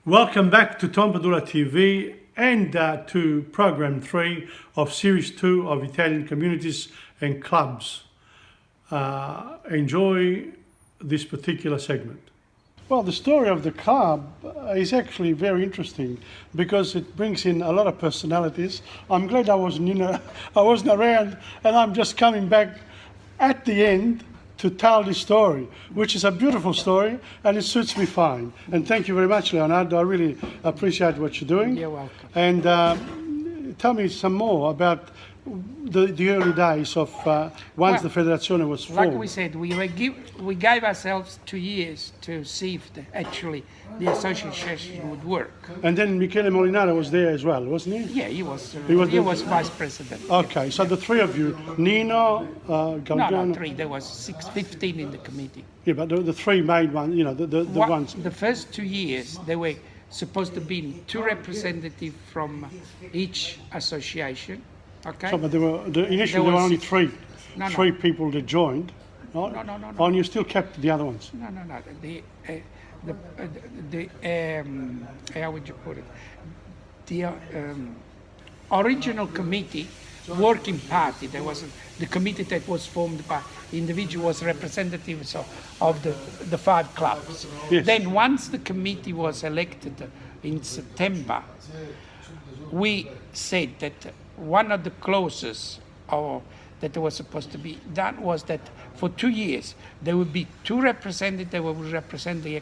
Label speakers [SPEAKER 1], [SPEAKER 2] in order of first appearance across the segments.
[SPEAKER 1] Welcome back to TomPadulaTV and to Program 3 of Series 2 of Italian Communities and Clubs. Enjoy this particular segment. Well, the story of the club is actually very interesting because it brings in a lot of personalities. I'm glad I wasn't around, and I'm just coming back at the end to tell this story, which is a beautiful story, and it suits me fine. And thank you very much, Leonardo. I really appreciate what you're doing.
[SPEAKER 2] You're welcome.
[SPEAKER 1] And tell me some more about the early days of once the Federazione was formed.
[SPEAKER 2] Like we said, we gave ourselves 2 years to see if actually the association would work.
[SPEAKER 1] And then Michele Molinaro was there as well, wasn't he?
[SPEAKER 2] Yeah, he was vice president.
[SPEAKER 1] Okay, so the three of you, Nino, Galgano.
[SPEAKER 2] No, three. There was 15 in the committee.
[SPEAKER 1] Yeah, but the three main ones, the ones.
[SPEAKER 2] The first 2 years, there were supposed to be 2 representatives from each association. Okay.
[SPEAKER 1] So, but initially there were only three people that joined.
[SPEAKER 2] No.
[SPEAKER 1] Oh, and you still kept the other ones.
[SPEAKER 2] No. How would you put it? The original committee, working party. There was the committee that was formed by individuals, representatives of the 5 clubs.
[SPEAKER 1] Yes.
[SPEAKER 2] Then once the committee was elected in September, we said that one of the clauses that was supposed to be done was that for 2 years there would be 2 representatives that would represent the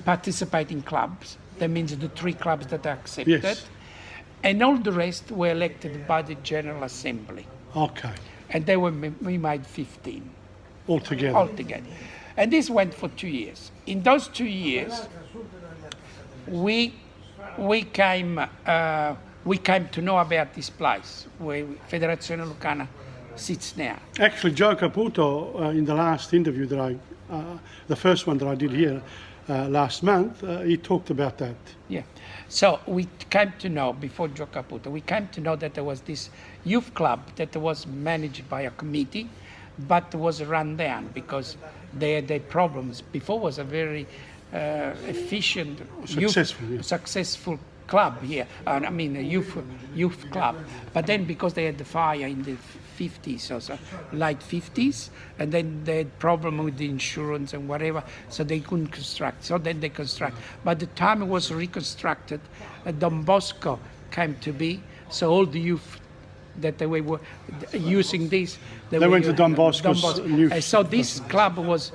[SPEAKER 2] participating clubs. That means the 3 clubs that are accepted.
[SPEAKER 1] Yes.
[SPEAKER 2] And all the rest were elected by the General Assembly.
[SPEAKER 1] Okay.
[SPEAKER 2] And we made 15
[SPEAKER 1] altogether.
[SPEAKER 2] And this went for 2 years. In those 2 years, we came to know about this place where Federazione Lucana sits now.
[SPEAKER 1] Actually, Joe Caputo, in the last interview that the first one that I did here last month, he talked about that.
[SPEAKER 2] Yeah. So we came to know, before Joe Caputo, we came to know that there was this youth club that was managed by a committee, but was run down because they had their problems. Before was a very efficient, successful club here. A youth club. But then because they had the fire in the 50s or so, late 50s, and then they had problem with the insurance and whatever, so they couldn't construct. So then they construct. By the time it was reconstructed, Don Bosco came to be. So all the youth that they were using this,
[SPEAKER 1] they went to Don Bosco's youth.
[SPEAKER 2] So this club was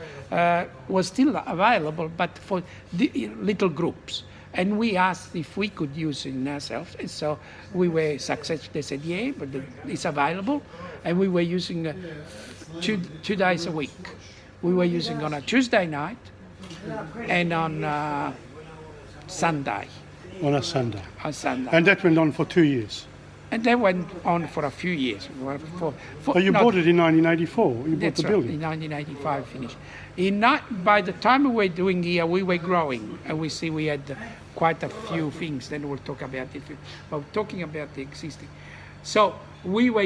[SPEAKER 2] still available, but for the little groups. And we asked if we could use it ourselves, and so we were successful. They said, yeah, but it's available, and we were using 2 days a week. We were using on a Tuesday night and on Sunday.
[SPEAKER 1] On a Sunday.
[SPEAKER 2] On Sunday.
[SPEAKER 1] And that went on for 2 years.
[SPEAKER 2] And that went on for a few years.
[SPEAKER 1] But you bought it in 1984. You bought the building.
[SPEAKER 2] In 1985 finished. By the time we were doing here, we were growing, and we see we had quite a few things. Then we'll talk about it. But we're talking about the existing. So we were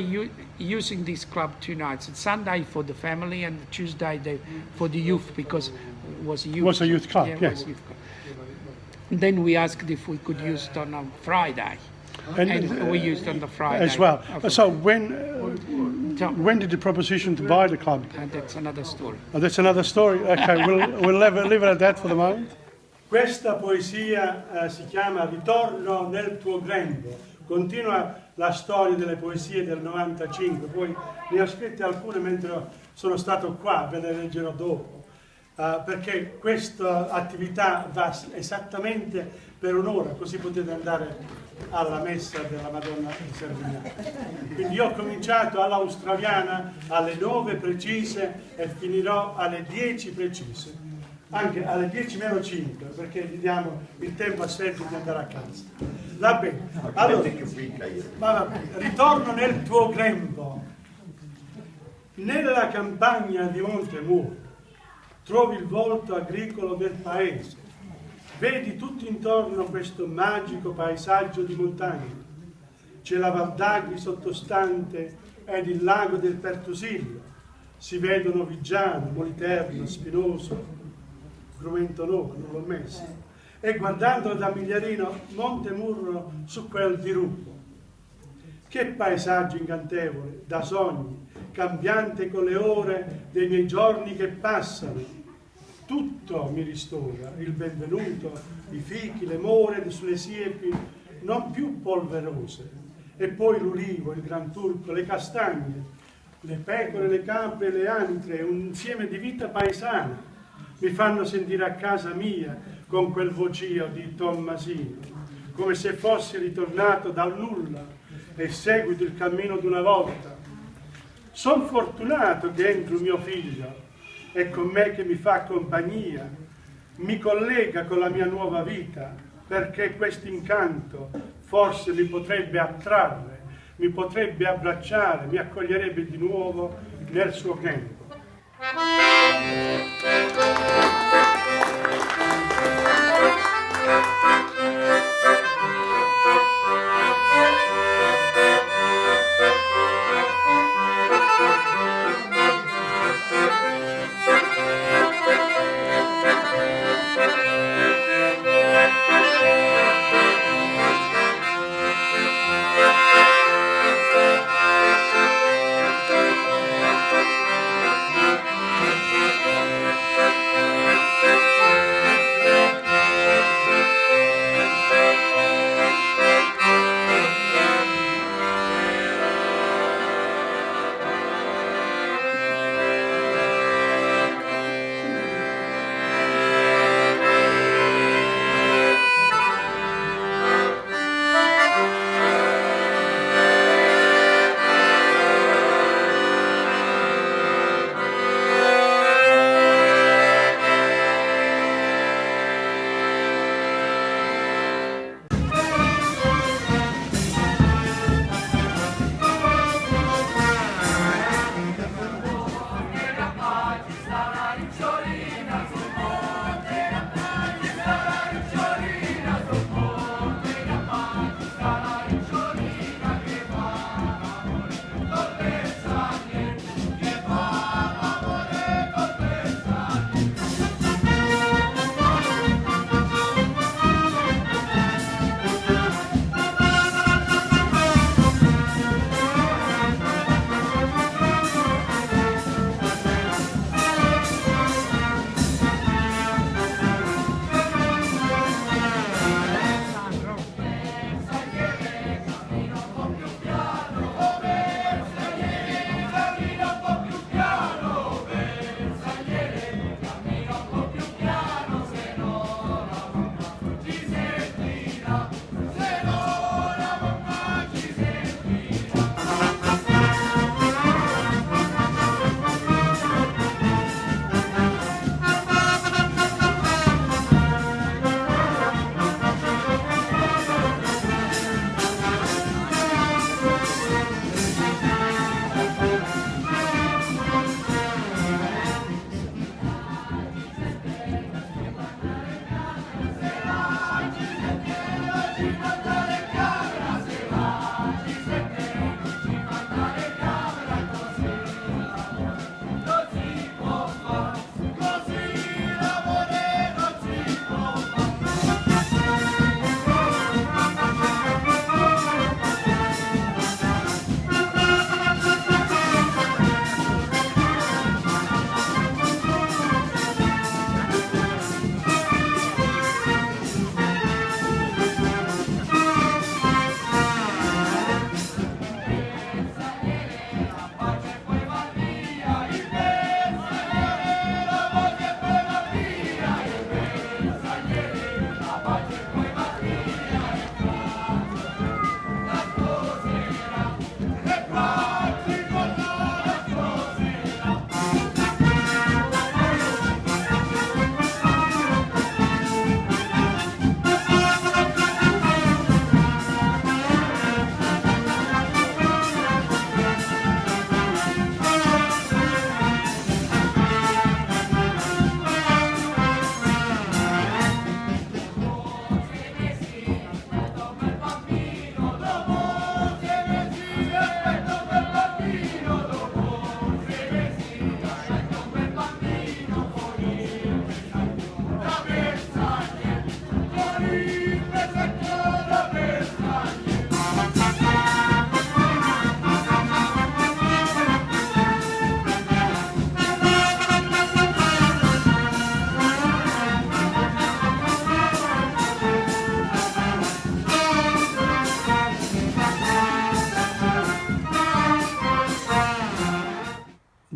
[SPEAKER 2] using this club 2 nights. Sunday for the family, and Tuesday for the youth, because it was a youth.
[SPEAKER 1] It was a youth club.
[SPEAKER 2] Yeah, it was a youth club. And then we asked if we could use it on a Friday. And we used on the Friday
[SPEAKER 1] as well. So when did the proposition to buy the club?
[SPEAKER 2] That's another story.
[SPEAKER 1] Oh, that's another story. Okay, we'll leave it at that for the moment. Questa poesia si chiama Ritorno nel tuo grembo. Continua la storia delle poesie del 95. Poi ne ho scritte alcune mentre sono stato qua, ve le leggerò dopo. Perché questa attività va esattamente per un'ora, così potete andare alla messa della Madonna di Servignano. Quindi io ho cominciato all'australiana alle 9 precise e finirò alle 10 precise, anche alle 10 meno 5, perché gli diamo il tempo a Sergio di andare a casa. Va bene, allora, ritorno nel tuo grembo, nella campagna di Montemuro. Trovi il volto agricolo del paese, vedi tutto intorno questo magico paesaggio di montagna. C'è la Val d'Agri sottostante ed il lago del Pertusillo. Si vedono Viggiano, Moliterno, Spinoso, Grumento Nuovo, non l'ho messo. e guardando da Migliarino Montemurro su quel diruppo. Che paesaggio incantevole, da sogni, cambiante con le ore dei miei giorni che passano. Tutto mi ristora, il benvenuto, i fichi, le more sulle siepi, non più polverose, e poi l'ulivo, il gran turco, le castagne, le pecore, le capre, le antre, un insieme di vita paesana, mi fanno sentire a casa mia con quel vocio di Tommasino, come se fossi ritornato dal nulla e seguito il cammino d'una volta. Son fortunato che entro mio figlio, è con me che mi fa compagnia, mi collega con la mia nuova vita, perché questo incanto forse mi potrebbe attrarre, mi potrebbe abbracciare, mi accoglierebbe di nuovo nel suo grembo.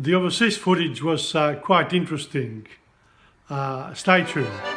[SPEAKER 1] The overseas footage was quite interesting. Stay tuned.